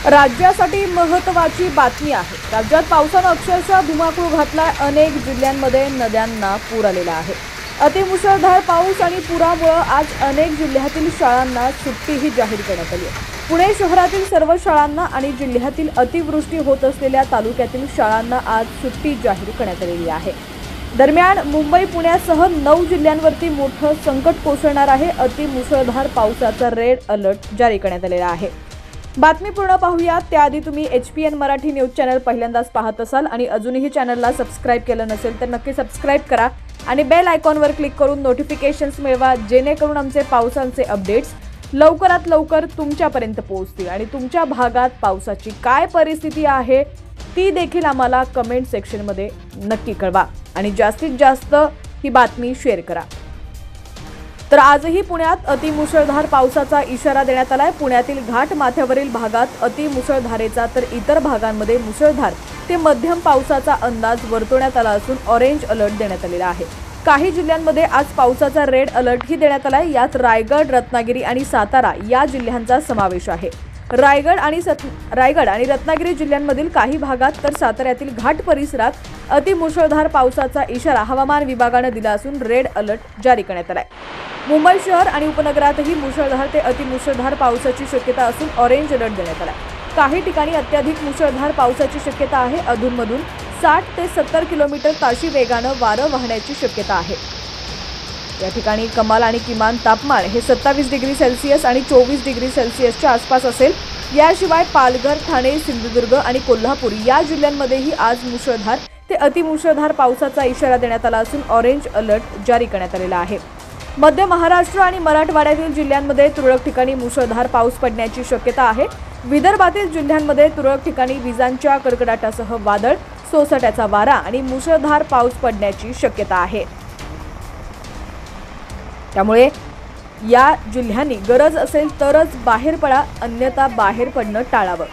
राज्यासाठी महत्त्वाची बातमी आहे। राज्यात पावसाने अक्षरशः धुमाकूळ घातलाय। अनेक जिल्ह्यांमध्ये नद्यांना पूर आलेला आहे। अतिमुसळधार पाऊस आणि पुरामुळे आज अनेक जिल्ह्यातील शाळांना सुट्टीही जाहीर करण्यात आली आहे। पुणे शहरातील सर्व शाळांना आणि जिल्ह्यातील अतिवृष्टी होत असलेल्या तालुक्यातील शाळांना आज सुट्टी जाहीर करण्यात आलेली आहे। दरम्यान मुंबई पुण्यासह 9 जिल्ह्यांवरती मोठं संकट कोसळणार आहे। अतिमुसळधार पावसाचा रेड अलर्ट जारी करण्यात आलेला आहे। बातमी पूर्ण पाहूया त्याआधी तुम्ही HPN मराठी न्यूज चॅनल पहिल्यांदाच पाहत असाल आणि अजूनही चॅनलला सबस्क्राइब केलं नसेल तर नक्की सबस्क्राइब करा आणि बेल आयकॉनवर क्लिक करून नोटिफिकेशन्स मिळवा, जेणेकरून आमचे पावसाचे अपडेट्स लवकरात लवकर तुमच्यापर्यंत पोहोचतील आणि तुमच्या भागात पावसाची काय परिस्थिती आहे ती देखील आम्हाला कमेंट सेक्शनमध्ये नक्की कळवा आणि जास्तीत जास्त ही बातमी शेअर करा। तर आजही पुण्यात अतिमुसळधार पावसाचा इशारा देण्यात आलाय। पुण्यातील घाट माथ्यावरील भागात अतिमुसळधारेचा तर इतर भागांमध्ये मुसळधार ते मध्यम पावसाचा अंदाज वर्तवण्यात आला असून ऑरेंज अलर्ट देण्यात आलेला आहे। काही जिल्ह्यांमध्ये आज पावसाचा रेड अलर्टही देण्यात आलाय। यात रायगड, रत्नागिरी आणि सातारा या जिल्ह्यांचा समावेश आहे। रायगड आणि रत्नागिरी जिल्ह्यांमधील काही भागात तर साताऱ्यातील घाट परिसरात अतिमुसळधार पावसाचा इशारा हवामान विभागाने दिला असून रेड अलर्ट जारी करण्यात आलाय। मुंबई शहर आणि उपनगरातही मुसळधार ते अतिमुसळधार पावसाची शक्यता असून ऑरेंज अलर्ट देण्यात आलाय। काही ठिकाणी अत्याधिक मुसळधार पावसाची शक्यता आहे। अधूनमधून 60 ते 70 किलोमीटर ताशी वेगाने वारं वाहण्याची शक्यता आहे। या ठिकाणी कमाल आणि किमान तापमान हे 27 डिग्री सेल्सिअस आणि 24 डिग्री सेल्सिअसच्या आसपास असेल। याशिवाय पालघर, ठाणे, सिंधुदुर्ग आणि कोल्हापूर या जिल्ह्यांमध्येही आज मुसळधार ते अतिमुसळधार पावसाचा इशारा देण्यात आला असून ऑरेंज अलर्ट जारी करण्यात आलेला आहे। मध्य महाराष्ट्र आणि मराठवाड्यातील जिल्ह्यांमध्ये तुरळक ठिकाणी मुसळधार पाऊस पडण्याची शक्यता आहे। विदर्भातील जिल्ह्यांमध्ये तुरळक ठिकाणी विजांच्या कडकडाटासह वादळ, सोसाट्याचा वारा आणि मुसळधार पाऊस पडण्याची शक्यता आहे। त्यामुळे या जिल्ह्यांनी गरज असेल तरच बाहेर पडा, अन्यथा बाहेर पडणं टाळावं।